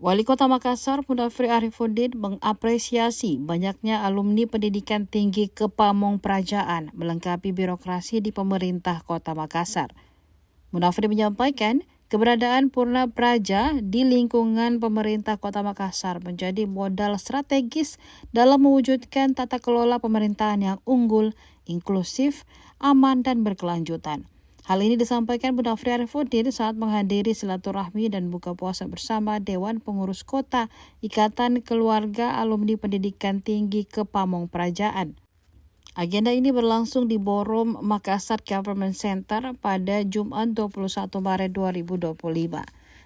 Wali Kota Makassar, Mudafri Arifuddin, mengapresiasi banyaknya alumni pendidikan tinggi Kepamong Prajaan melengkapi birokrasi di pemerintah Kota Makassar. Mudafri menyampaikan, keberadaan Purna Praja di lingkungan pemerintah Kota Makassar menjadi modal strategis dalam mewujudkan tata kelola pemerintahan yang unggul, inklusif, aman, dan berkelanjutan. Hal ini disampaikan Mudafri Arifuddin saat menghadiri silaturahmi dan buka puasa bersama Dewan Pengurus Kota Ikatan Keluarga Alumni Pendidikan Tinggi Kepamong Prajaan. Agenda ini berlangsung di Ballroom Makassar Government Center pada Jumat 21 Maret 2025.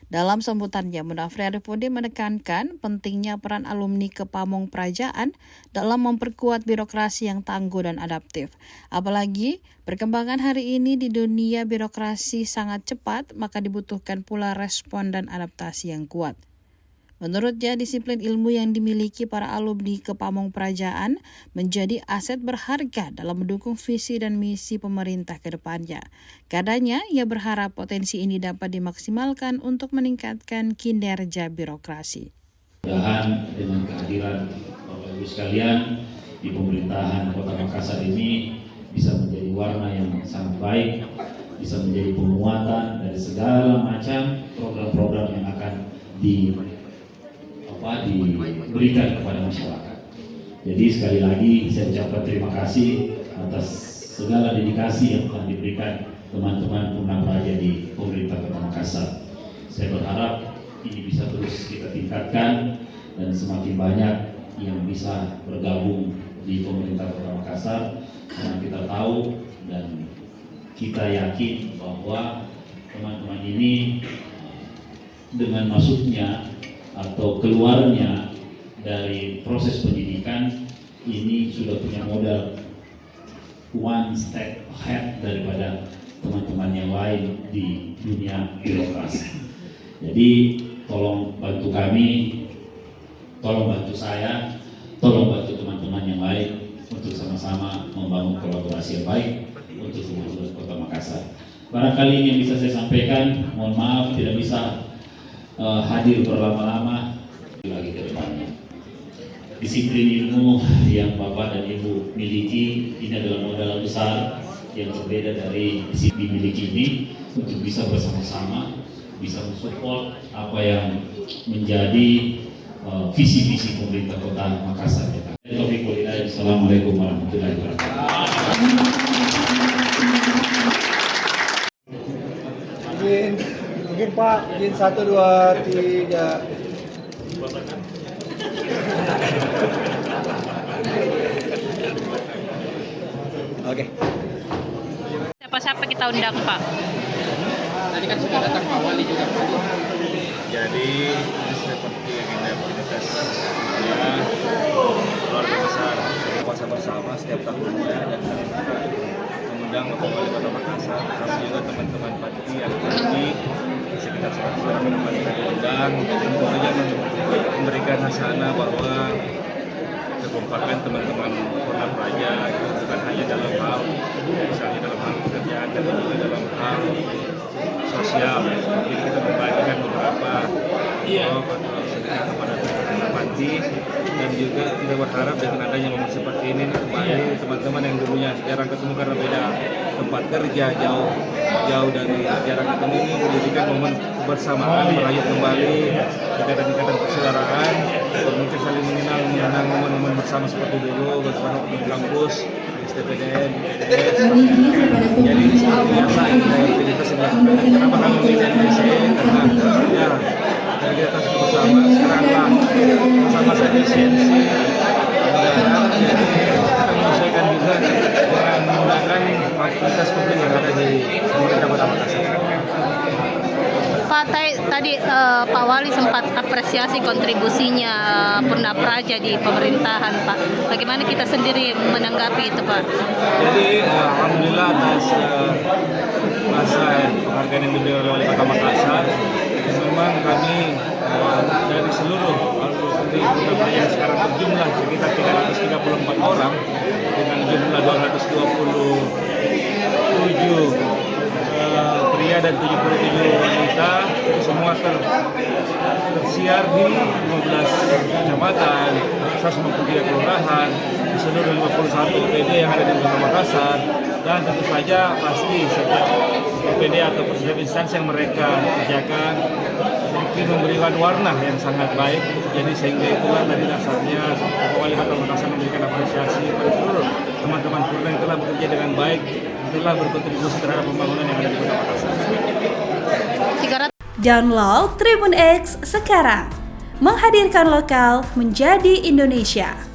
Dalam sambutannya, Mudafri Arifuddin menekankan pentingnya peran alumni Kepamong Prajaan dalam memperkuat birokrasi yang tangguh dan adaptif. Apalagi, perkembangan hari ini di dunia birokrasi sangat cepat, maka dibutuhkan pula respon dan adaptasi yang kuat. Menurutnya, disiplin ilmu yang dimiliki para alumni Kepamong Prajaan menjadi aset berharga dalam mendukung visi dan misi pemerintah ke depannya. Karenanya, ia berharap potensi ini dapat dimaksimalkan untuk meningkatkan kinerja birokrasi. Mudah-mudahan dengan kehadiran Bapak Ibu sekalian di pemerintahan Kota Makassar ini bisa menjadi warna yang sangat baik, bisa menjadi penguatan dari segala macam program-program yang akan diberikan kepada masyarakat. Jadi sekali lagi saya ucapkan terima kasih atas segala dedikasi yang telah diberikan teman-teman Purna Praja di pemerintah Kota Makassar. Saya berharap ini bisa terus kita tingkatkan dan semakin banyak yang bisa bergabung di pemerintah Kota Makassar, karena kita tahu dan kita yakin bahwa teman-teman ini dengan masuknya atau keluarnya dari proses pendidikan ini sudah punya modal one step ahead daripada teman-teman yang lain di dunia birokrasi. Jadi tolong bantu kami, tolong bantu saya, tolong bantu teman-teman yang lain untuk sama-sama membangun kolaborasi yang baik untuk seluruh Kota Makassar. Barangkali ini yang bisa saya sampaikan, mohon maaf tidak bisa hadir berlama-lama lagi ke depannya. Disiplin ilmu yang Bapak dan Ibu miliki ini adalah modal besar yang berbeda dari disiplin dimiliki ini untuk bisa bersama-sama bisa mensupport apa yang menjadi visi-visi pemerintah Kota Makassar. Assalamualaikum warahmatullahi wabarakatuh. Mungkin Pak, izin 1, 2, 3. Oke. Siapa-siapa kita undang, Pak? Tadi kan sudah datang Pak Wali juga. Jadi seperti agenda aktivitas ya, keluarga besar puasa bersama setiap tahunnya, dan kita mengundang Bapak Wali Kota Makassar, kami juga teman-teman Pati yang di sekitar 100 orang teman kita diundang, dan tentu saja memberikan hasanah bahwa kekompakan teman-teman Purna Praja itu bukan hanya dalam hal misalnya dalam hal pekerjaan, tapi juga dalam hal sosial. Jadi kita membagikan beberapa sedekah kepada teman-teman panti, dan juga kita berharap dengan adanya momen seperti ini kembali teman-teman yang dulunya jarang ketemu karena beda tempat kerja, jauh dari jarang ketemu, ini menjadikan momen kebersamaan, merayu kembali ikatan-ikatan persaudaraan, mungkin saling mengenang momen-momen bersama seperti dulu bersama di kampus, STPDN, jadi ini seperti biasa aktivitas yang dilakukan. Kenapa kami memilih NPC? Karena ya dari kita terus bersama sekaranglah masa-masa efisiensi anggaran, jadi kita menyesuaikan juga dengan menggunakan aktivitas penting yang ada di pemerintah Kota Makassar. Pak, tadi Pak Wali sempat apresiasi kontribusinya Purna Praja di pemerintahan, Pak. Bagaimana kita sendiri menanggapi itu, Pak? Jadi alhamdulillah atas masa penghargaan yang diberikan oleh Kota Makassar, memang kami dari seluruh alumni Purna Praja yang sekarang berjumlah sekitar 334 orang dengan jumlah 227 pria ada 77 berita, semua tersiar di 15 kecamatan, 153 kelurahan, di seluruh 51 OPD yang ada di Kota Makassar, dan tentu saja pasti setiap OPD atau setiap instansi yang mereka kerjakan mungkin memberikan warna yang sangat baik. Jadi sehingga itulah tadi dasarnya Bapak Wali Kota Makassar memberikan apresiasi kepada seluruh teman-teman Purna yang telah bekerja dengan baik, telah berkontribusi terhadap pembangunan yang ada di Kota Makassar. Download Tribun X sekarang, menghadirkan lokal menjadi Indonesia.